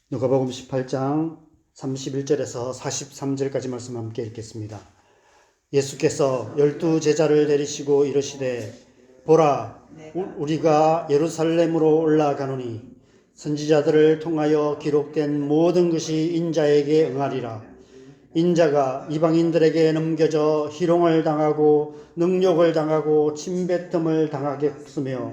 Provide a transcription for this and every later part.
누가복음 18장 31절에서 43절까지 말씀 함께 읽겠습니다. 예수께서 12제자를 내리시고 이르시되 보라 우리가 예루살렘으로 올라가노니 선지자들을 통하여 기록된 모든 것이 인자에게 응하리라. 인자가 이방인들에게 넘겨져 희롱을 당하고 능욕을 당하고 침뱉음을 당하겠으며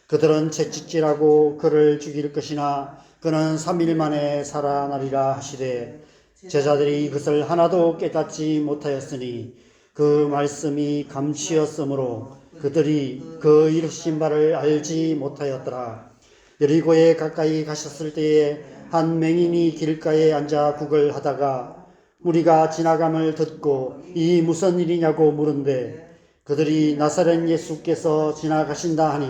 그들은 채찍질하고 그를 죽일 것이나 그는 3일 만에 살아나리라 하시되 제자들이 이것을 하나도 깨닫지 못하였으니 그 말씀이 감추었으므로 그들이 그 이르신 바를 알지 못하였더라. 여리고에 가까이 가셨을 때에 한 맹인이 길가에 앉아 국을 하다가 무리가 지나감을 듣고 이 무슨 일이냐고 물은데 그들이 나사렛 예수께서 지나가신다 하니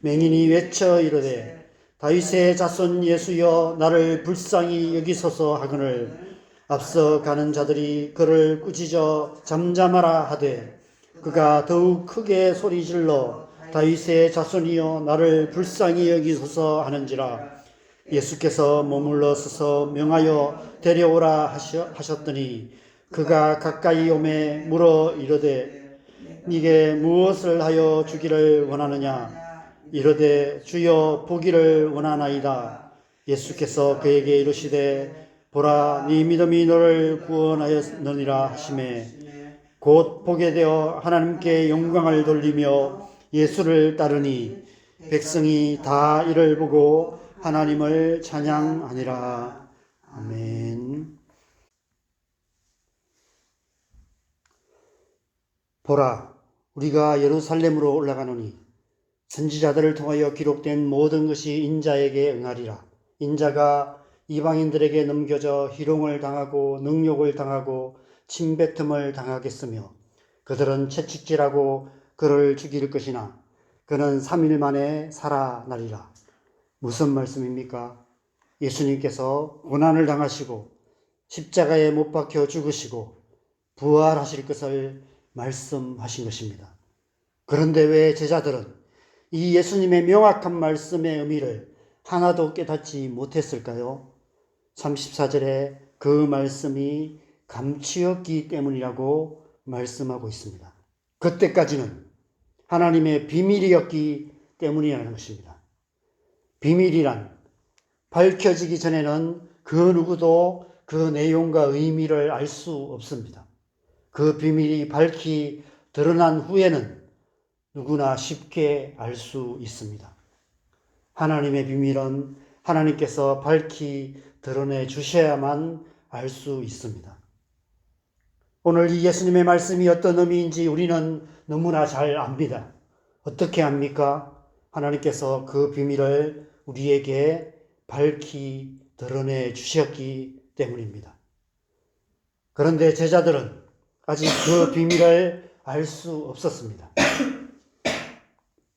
맹인이 외쳐 이르되 다윗의 자손 예수여 나를 불쌍히 여기소서 하거늘 앞서 가는 자들이 그를 꾸짖어 잠잠하라 하되 그가 더욱 크게 소리질러 다윗의 자손이여 나를 불쌍히 여기소서 하는지라. 예수께서 머물러 서서 명하여 데려오라 하셨더니 그가 가까이 오매 물어 이르되 네게 무엇을 하여 주기를 원하느냐. 이르되 주여 보기를 원하나이다. 예수께서 그에게 이르시되 보라 네 믿음이 너를 구원하였느니라 하시매 곧 보게 되어 하나님께 영광을 돌리며 예수를 따르니 백성이 다 이를 보고 하나님을 찬양하니라. 아멘. 보라 우리가 예루살렘으로 올라가노니 선지자들을 통하여 기록된 모든 것이 인자에게 응하리라. 인자가 이방인들에게 넘겨져 희롱을 당하고 능욕을 당하고 침뱉음을 당하겠으며 그들은 채찍질하고 그를 죽일 것이나 그는 3일 만에 살아나리라. 무슨 말씀입니까? 예수님께서 고난을 당하시고 십자가에 못 박혀 죽으시고 부활하실 것을 말씀하신 것입니다. 그런데 왜 제자들은 이 예수님의 명확한 말씀의 의미를 하나도 깨닫지 못했을까요? 34절에 그 말씀이 감추었기 때문이라고 말씀하고 있습니다. 그때까지는 하나님의 비밀이었기 때문이라는 것입니다. 비밀이란 밝혀지기 전에는 그 누구도 그 내용과 의미를 알 수 없습니다. 그 비밀이 밝히 드러난 후에는 누구나 쉽게 알 수 있습니다. 하나님의 비밀은 하나님께서 밝히 드러내 주셔야만 알 수 있습니다. 오늘 이 예수님의 말씀이 어떤 의미인지 우리는 너무나 잘 압니다. 어떻게 압니까? 하나님께서 그 비밀을 우리에게 밝히 드러내 주셨기 때문입니다. 그런데 제자들은 아직 그 비밀을 알 수 없었습니다.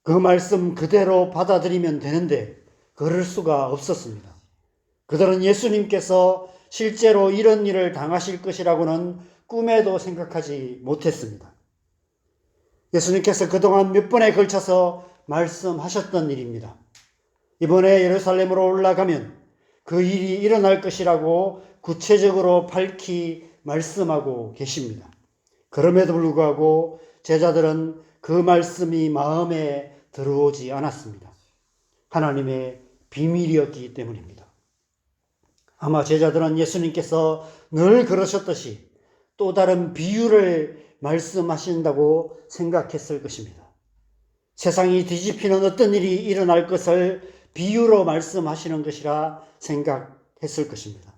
그 말씀 그대로 받아들이면 되는데 그럴 수가 없었습니다. 그들은 예수님께서 실제로 이런 일을 당하실 것이라고는 꿈에도 생각하지 못했습니다. 예수님께서 그동안 몇 번에 걸쳐서 말씀하셨던 일입니다. 이번에 예루살렘으로 올라가면 그 일이 일어날 것이라고 구체적으로 밝히 말씀하고 계십니다. 그럼에도 불구하고 제자들은 그 말씀이 마음에 들어오지 않았습니다. 하나님의 비밀이었기 때문입니다. 아마 제자들은 예수님께서 늘 그러셨듯이 또 다른 비유를 말씀하신다고 생각했을 것입니다. 세상이 뒤집히는 어떤 일이 일어날 것을 비유로 말씀하시는 것이라 생각했을 것입니다.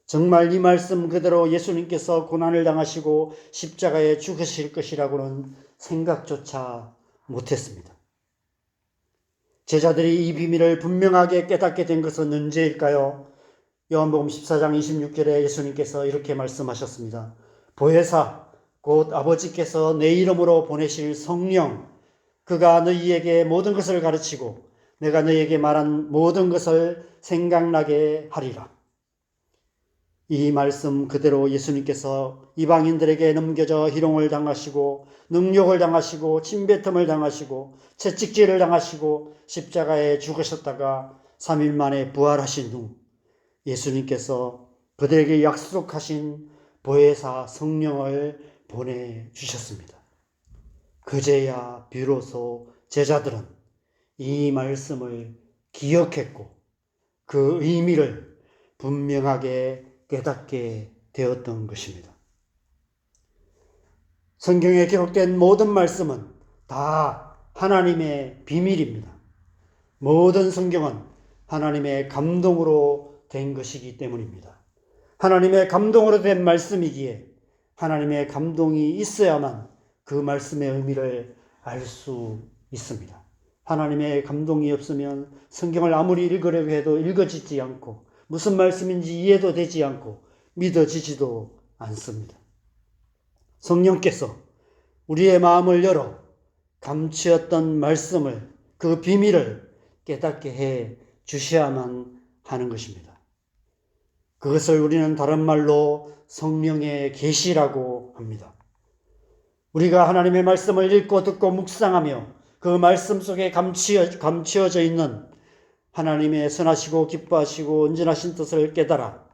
정말 이 말씀 그대로 예수님께서 고난을 당하시고 십자가에 죽으실 것이라고는 생각조차 못했습니다. 제자들이 이 비밀을 분명하게 깨닫게 된 것은 언제일까요? 요한복음 14장 26절에 예수님께서 이렇게 말씀하셨습니다. 보혜사 곧 아버지께서 내 이름으로 보내실 성령 그가 너희에게 모든 것을 가르치고 내가 너희에게 말한 모든 것을 생각나게 하리라. 이 말씀 그대로 예수님께서 이방인들에게 넘겨져 희롱을 당하시고 능욕을 당하시고 침뱉음을 당하시고 채찍질을 당하시고 십자가에 죽으셨다가 3일 만에 부활하신 후 예수님께서 그들에게 약속하신 보혜사 성령을 보내주셨습니다. 그제야 비로소 제자들은 이 말씀을 기억했고 그 의미를 분명하게 깨닫게 되었던 것입니다. 성경에 기록된 모든 말씀은 다 하나님의 비밀입니다. 모든 성경은 하나님의 감동으로 된 것이기 때문입니다. 하나님의 감동으로 된 말씀이기에 하나님의 감동이 있어야만 그 말씀의 의미를 알 수 있습니다. 하나님의 감동이 없으면 성경을 아무리 읽으려고 해도 읽어지지 않고 무슨 말씀인지 이해도 되지 않고 믿어지지도 않습니다. 성령께서 우리의 마음을 열어 감추었던 말씀을, 그 비밀을 깨닫게 해 주셔야만 하는 것입니다. 그것을 우리는 다른 말로 성령의 계시라고 합니다. 우리가 하나님의 말씀을 읽고 듣고 묵상하며 그 말씀 속에 감추어져 있는 하나님의 선하시고 기뻐하시고 온전하신 뜻을 깨달아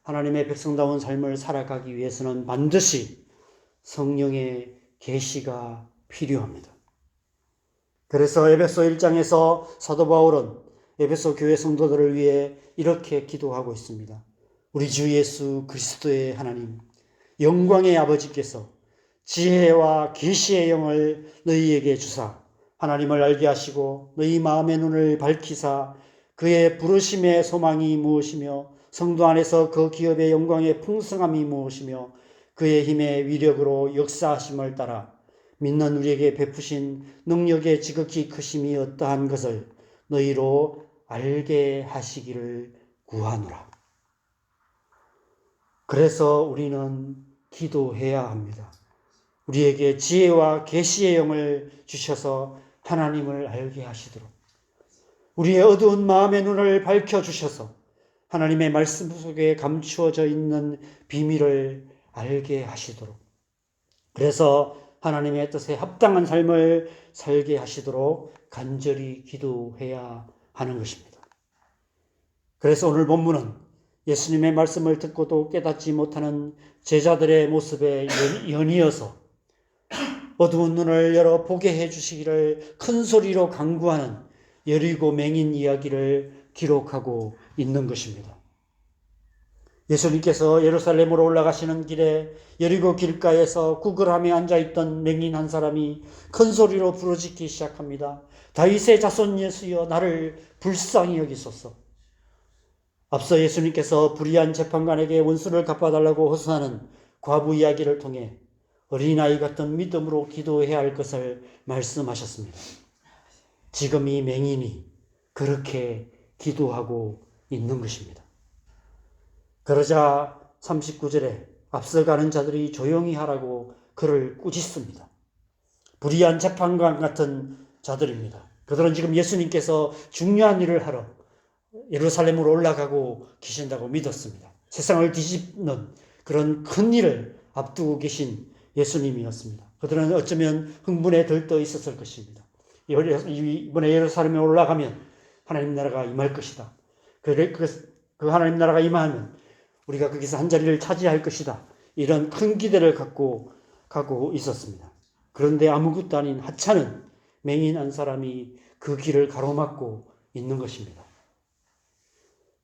하나님의 백성다운 삶을 살아가기 위해서는 반드시 성령의 계시가 필요합니다. 그래서 에베소 1장에서 사도 바울은 에베소 교회 성도들을 위해 이렇게 기도하고 있습니다. 우리 주 예수 그리스도의 하나님, 영광의 아버지께서 지혜와 계시의 영을 너희에게 주사 하나님을 알게 하시고 너희 마음의 눈을 밝히사 그의 부르심의 소망이 무엇이며 성도 안에서 그 기업의 영광의 풍성함이 무엇이며 그의 힘의 위력으로 역사하심을 따라 믿는 우리에게 베푸신 능력의 지극히 크심이 어떠한 것을 너희로 알게 하시기를 구하노라. 그래서 우리는 기도해야 합니다. 우리에게 지혜와 계시의 영을 주셔서 하나님을 알게 하시도록, 우리의 어두운 마음의 눈을 밝혀주셔서 하나님의 말씀 속에 감추어져 있는 비밀을 알게 하시도록, 그래서 하나님의 뜻에 합당한 삶을 살게 하시도록 간절히 기도해야 하는 것입니다. 그래서 오늘 본문은 예수님의 말씀을 듣고도 깨닫지 못하는 제자들의 모습에 연이어서 어두운 눈을 열어 보게 해주시기를 큰 소리로 간구하는 여리고 맹인 이야기를 기록하고 있는 것입니다. 예수님께서 예루살렘으로 올라가시는 길에 여리고 길가에서 구걸함에 앉아있던 맹인 한 사람이 큰 소리로 부르짖기 시작합니다. 다윗의 자손 예수여, 나를 불쌍히 여기소서. 앞서 예수님께서 불의한 재판관에게 원수를 갚아달라고 호소하는 과부 이야기를 통해 어린아이 같은 믿음으로 기도해야 할 것을 말씀하셨습니다. 지금 이 맹인이 그렇게 기도하고 있는 것입니다. 그러자 39절에 앞서가는 자들이 조용히 하라고 그를 꾸짖습니다. 불의한 재판관 같은 자들입니다. 그들은 지금 예수님께서 중요한 일을 하러 예루살렘으로 올라가고 계신다고 믿었습니다. 세상을 뒤집는 그런 큰 일을 앞두고 계신 예수님이었습니다. 그들은 어쩌면 흥분에 들떠 있었을 것입니다. 이번에 예루살렘에 올라가면 하나님 나라가 임할 것이다. 그 하나님 나라가 임하면 우리가 거기서 한 자리를 차지할 것이다. 이런 큰 기대를 갖고 가고 있었습니다. 그런데 아무것도 아닌 하찮은 맹인 한 사람이 그 길을 가로막고 있는 것입니다.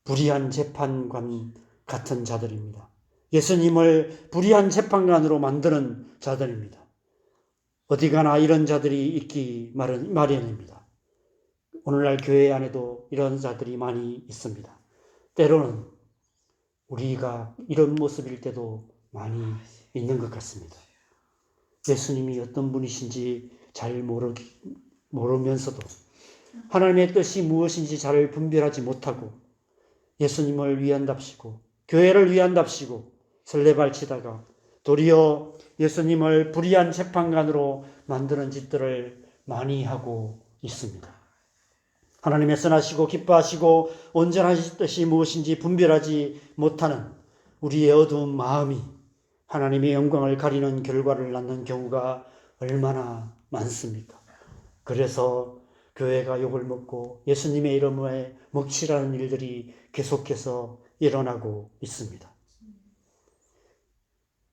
불의한 재판관 같은 자들입니다. 예수님을 불의한 재판관으로 만드는 자들입니다. 어디 가나 이런 자들이 있기 마련입니다. 오늘날 교회 안에도 이런 자들이 많이 있습니다. 때로는 우리가 이런 모습일 때도 많이 있는 것 같습니다. 예수님이 어떤 분이신지 잘 모르면서도 하나님의 뜻이 무엇인지 잘 분별하지 못하고 예수님을 위한답시고 교회를 위한답시고 설레발치다가 도리어 예수님을 불의한 재판관으로 만드는 짓들을 많이 하고 있습니다. 하나님의 선하시고 기뻐하시고 온전하신 뜻이 무엇인지 분별하지 못하는 우리의 어두운 마음이 하나님의 영광을 가리는 결과를 낳는 경우가 얼마나 많습니까? 그래서 교회가 욕을 먹고 예수님의 이름에 먹칠하는 일들이 계속해서 일어나고 있습니다.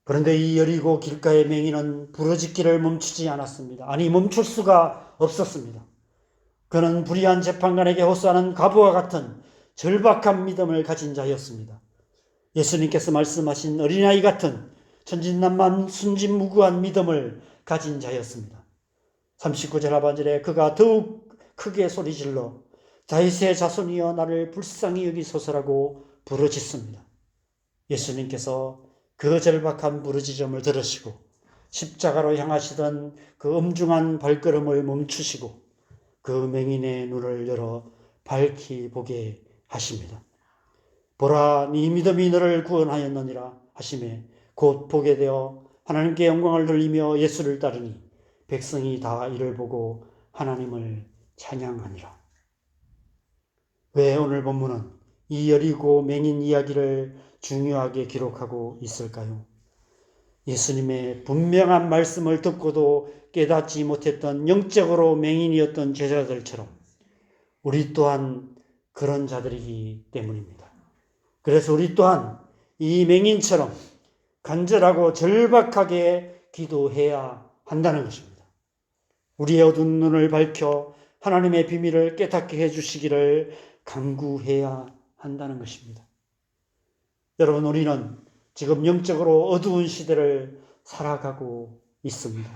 그런데 이 여리고 길가의 맹인은 부르짖기를 멈추지 않았습니다. 아니, 멈출 수가 없었습니다. 그는 불의한 재판관에게 호소하는 과부와 같은 절박한 믿음을 가진 자였습니다. 예수님께서 말씀하신 어린아이 같은 천진난만 순진무구한 믿음을 가진 자였습니다. 39절 하반절에 그가 더욱 크게 소리질러 다윗의 자손이여 나를 불쌍히 여기소서라고 부르짖습니다. 예수님께서 그 절박한 부르짖음을 들으시고 십자가로 향하시던 그 엄중한 발걸음을 멈추시고 그 맹인의 눈을 열어 밝히 보게 하십니다. 보라, 네 믿음이 너를 구원하였느니라 하시매 곧 보게 되어 하나님께 영광을 돌리며 예수를 따르니 백성이 다 이를 보고 하나님을 찬양하니라. 왜 오늘 본문은 이 여리고 맹인 이야기를 중요하게 기록하고 있을까요? 예수님의 분명한 말씀을 듣고도 깨닫지 못했던 영적으로 맹인이었던 제자들처럼 우리 또한 그런 자들이기 때문입니다. 그래서 우리 또한 이 맹인처럼 간절하고 절박하게 기도해야 한다는 것입니다. 우리의 어두운 눈을 밝혀 하나님의 비밀을 깨닫게 해주시기를 간구해야 한다는 것입니다. 여러분, 우리는 지금 영적으로 어두운 시대를 살아가고 있습니다.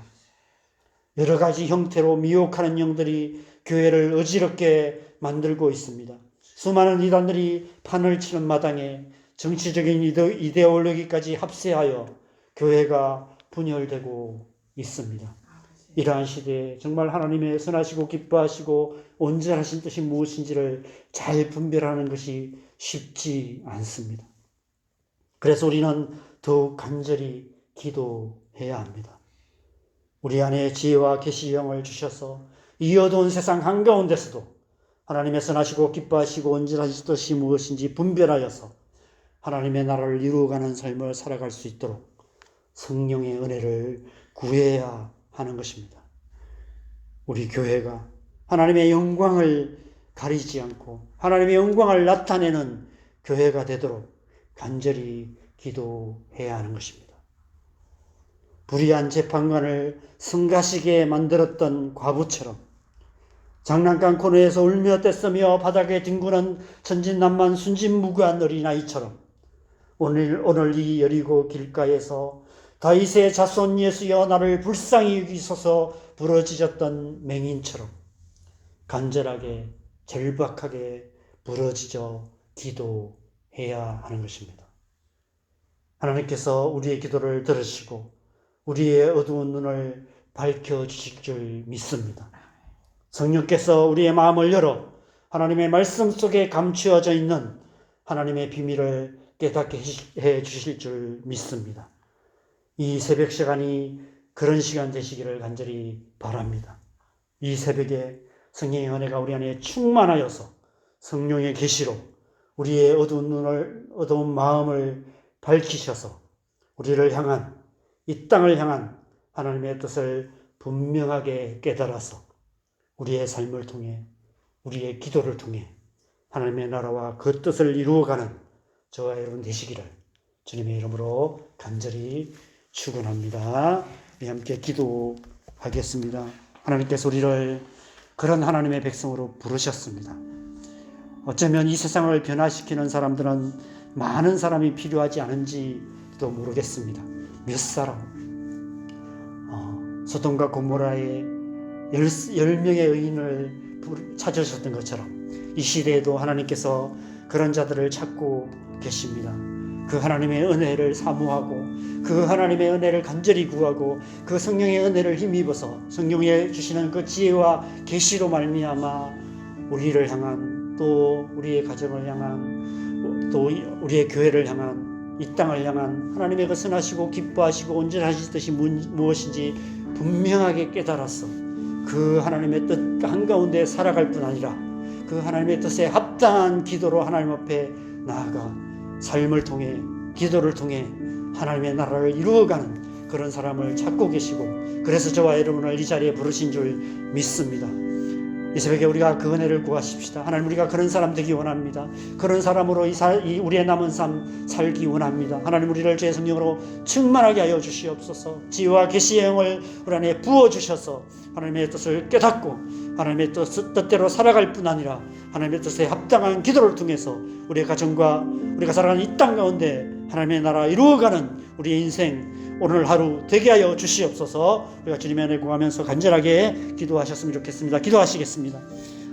여러 가지 형태로 미혹하는 영들이 교회를 어지럽게 만들고 있습니다. 수많은 이단들이 판을 치는 마당에 정치적인 이데올로기까지 합세하여 교회가 분열되고 있습니다. 이러한 시대에 정말 하나님의 선하시고 기뻐하시고 온전하신 뜻이 무엇인지를 잘 분별하는 것이 쉽지 않습니다. 그래서 우리는 더욱 간절히 기도해야 합니다. 우리 안에 지혜와 계시의 영을 주셔서 이 어두운 세상 한가운데서도 하나님의 선하시고 기뻐하시고 온전하신 뜻이 무엇인지 분별하여서 하나님의 나라를 이루어가는 삶을 살아갈 수 있도록 성령의 은혜를 구해야 하는 것입니다. 우리 교회가 하나님의 영광을 가리지 않고 하나님의 영광을 나타내는 교회가 되도록 간절히 기도해야 하는 것입니다. 불의한 재판관을 성가시게 만들었던 과부처럼 장난감 코너에서 울며 떼쓰며 바닥에 뒹구는 천진난만 순진무구한 어린아이처럼 오늘 이 여리고 길가에서 다윗의 자손 예수여 나를 불쌍히 여기소서 부르짖었던 맹인처럼 간절하게 절박하게 부르짖어 기도해야 하는 것입니다. 하나님께서 우리의 기도를 들으시고 우리의 어두운 눈을 밝혀주실 줄 믿습니다. 성령께서 우리의 마음을 열어 하나님의 말씀 속에 감추어져 있는 하나님의 비밀을 깨닫게 해 주실 줄 믿습니다. 이 새벽 시간이 그런 시간 되시기를 간절히 바랍니다. 이 새벽에 성령의 은혜가 우리 안에 충만하여서 성령의 계시로 우리의 어두운 마음을 밝히셔서 우리를 향한 이 땅을 향한 하나님의 뜻을 분명하게 깨달아서 우리의 삶을 통해 우리의 기도를 통해 하나님의 나라와 그 뜻을 이루어가는 저와 여러분 되시기를 주님의 이름으로 간절히 축원합니다. 우리 함께 기도하겠습니다. 하나님께서 우리를 그런 하나님의 백성으로 부르셨습니다. 어쩌면 이 세상을 변화시키는 사람들은 많은 사람이 필요하지 않은지도 모르겠습니다. 몇 사람, 소돔과 고모라의 10명의 의인을 찾으셨던 것처럼 이 시대에도 하나님께서 그런 자들을 찾고 계십니다. 그 하나님의 은혜를 사모하고 그 하나님의 은혜를 간절히 구하고 그 성령의 은혜를 힘입어서 성령에 주시는 그 지혜와 계시로 말미암아 우리를 향한 또 우리의 가정을 향한 또 우리의 교회를 향한 이 땅을 향한 하나님의 그 선하시고 기뻐하시고 온전하신 뜻이 무엇인지 분명하게 깨달았어. 그 하나님의 뜻 한가운데 살아갈 뿐 아니라 그 하나님의 뜻에 합당한 기도로 하나님 앞에 나아가 삶을 통해 기도를 통해 하나님의 나라를 이루어가는 그런 사람을 찾고 계시고 그래서 저와 여러분을 이 자리에 부르신 줄 믿습니다. 이 새벽에 우리가 그 은혜를 구하십시다. 하나님, 우리가 그런 사람 되기 원합니다. 그런 사람으로 우리의 남은 삶 살기 원합니다. 하나님, 우리를 주의 성령으로 충만하게 하여 주시옵소서. 지혜와 계시의 영을 우리 안에 부어주셔서 하나님의 뜻을 깨닫고 하나님의 뜻대로 살아갈 뿐 아니라 하나님의 뜻에 합당한 기도를 통해서 우리의 가정과 우리가 살아가는 이 땅 가운데 하나님의 나라 이루어가는 우리의 인생 오늘 하루 되게 하여 주시옵소서. 우리가 주님의 은혜를 구하면서 간절하게 기도하셨으면 좋겠습니다. 기도하시겠습니다.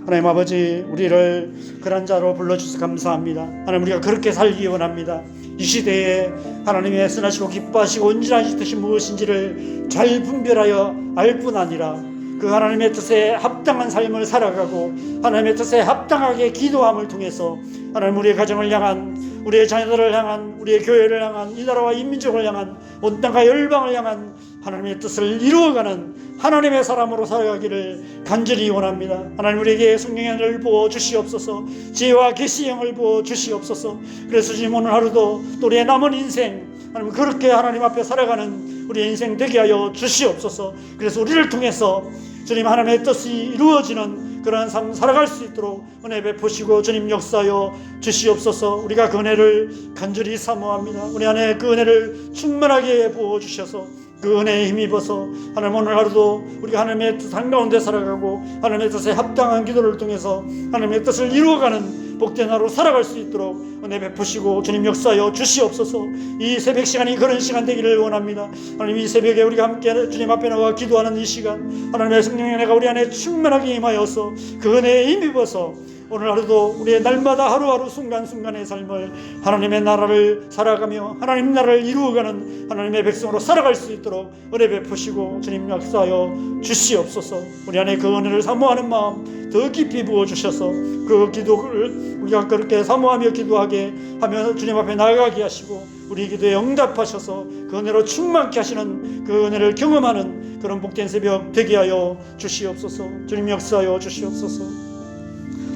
하나님 아버지, 우리를 그런 자로 불러주셔서 감사합니다. 하나님, 우리가 그렇게 살기 원합니다. 이 시대에 하나님의 선하시고 기뻐하시고 온전하신 뜻이 무엇인지를 잘 분별하여 알 뿐 아니라 그 하나님의 뜻에 합당한 삶을 살아가고 하나님의 뜻에 합당하게 기도함을 통해서 하나님, 우리의 가정을 향한, 우리의 자녀들을 향한, 우리의 교회를 향한, 이 나라와 이 민족을 향한, 온 땅과 열방을 향한 하나님의 뜻을 이루어가는 하나님의 사람으로 살아가기를 간절히 원합니다. 하나님, 우리에게 성령의 은혜를 부어 주시옵소서. 지혜와 계시의 영을 부어 주시옵소서. 그래서 주님, 오늘 하루도 또 우리의 남은 인생 하나님, 그렇게 하나님 앞에 살아가는 우리의 인생 되게 하여 주시옵소서. 그래서 우리를 통해서 주님 하나님의 뜻이 이루어지는 그러한 삶 살아갈 수 있도록 은혜 베푸시고 주님 역사하여 주시옵소서. 우리가 그 은혜를 간절히 사모합니다. 우리 안에 그 은혜를 충만하게 부어주셔서 그 은혜에 힘입어서 하나님, 오늘 하루도 우리가 하나님의 뜻 한가운데 살아가고 하나님의 뜻에 합당한 기도를 통해서 하나님의 뜻을 이루어가는 복된 하루 살아갈 수 있도록 은혜 베푸시고 주님 역사하여 주시옵소서. 이 새벽 시간이 그런 시간 되기를 원합니다. 하나님, 이 새벽에 우리가 함께 주님 앞에 나와 기도하는 이 시간 하나님의 성령의 은혜가 우리 안에 충만하게 임하여서 그 은혜에 힘입어서 오늘 하루도 우리의 날마다 하루하루 순간순간의 삶을 하나님의 나라를 살아가며 하나님 나라를 이루어가는 하나님의 백성으로 살아갈 수 있도록 은혜 베푸시고 주님 역사하여 주시옵소서. 우리 안에 그 은혜를 사모하는 마음 더 깊이 부어주셔서 그 기도를 우리가 그렇게 사모하며 기도하게 하며 주님 앞에 나아가게 하시고 우리 기도에 응답하셔서 그 은혜로 충만케 하시는 그 은혜를 경험하는 그런 복된 새벽 되게 하여 주시옵소서. 주님 역사하여 주시옵소서.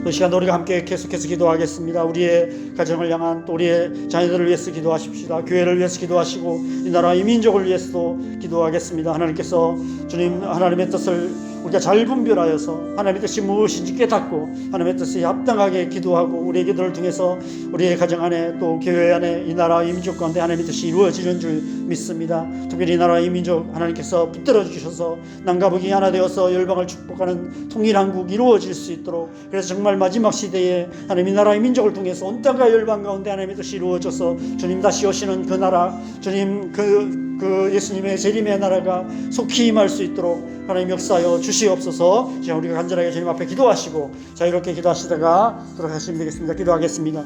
이 시간 우리가 함께 계속해서 기도하겠습니다. 우리의 가정을 향한, 또 우리의 자녀들을 위해서 기도하십시다. 교회를 위해서 기도하시고 이 나라 이 민족을 위해서도 기도하겠습니다. 하나님께서 주님 하나님의 뜻을 우리가 잘 분별하여서 하나님의 뜻이 무엇인지 깨닫고 하나님의 뜻에 합당하게 기도하고 우리의 기도를 통해서 우리의 가정 안에 또 교회 안에 이 나라 이 민족 가운데 하나님의 뜻이 이루어지는 줄 믿습니다. 특별히 이 나라 이 민족 하나님께서 붙들어 주셔서 남과 북이 하나 되어서 열방을 축복하는 통일한국 이루어질 수 있도록, 그래서 정말 마지막 시대에 하나님 이 나라 이 민족을 통해서 온 땅과 열방 가운데 하나님의 뜻이 이루어져서 주님 다시 오시는 그 나라, 주님 그 예수님의 재림의 나라가 속히 임할 수 있도록 하나님 역사하여 주시옵소서. 자, 우리가 간절하게 주님 앞에 기도하시고 자유롭게 기도하시다가 돌아가시면 되겠습니다. 기도하겠습니다.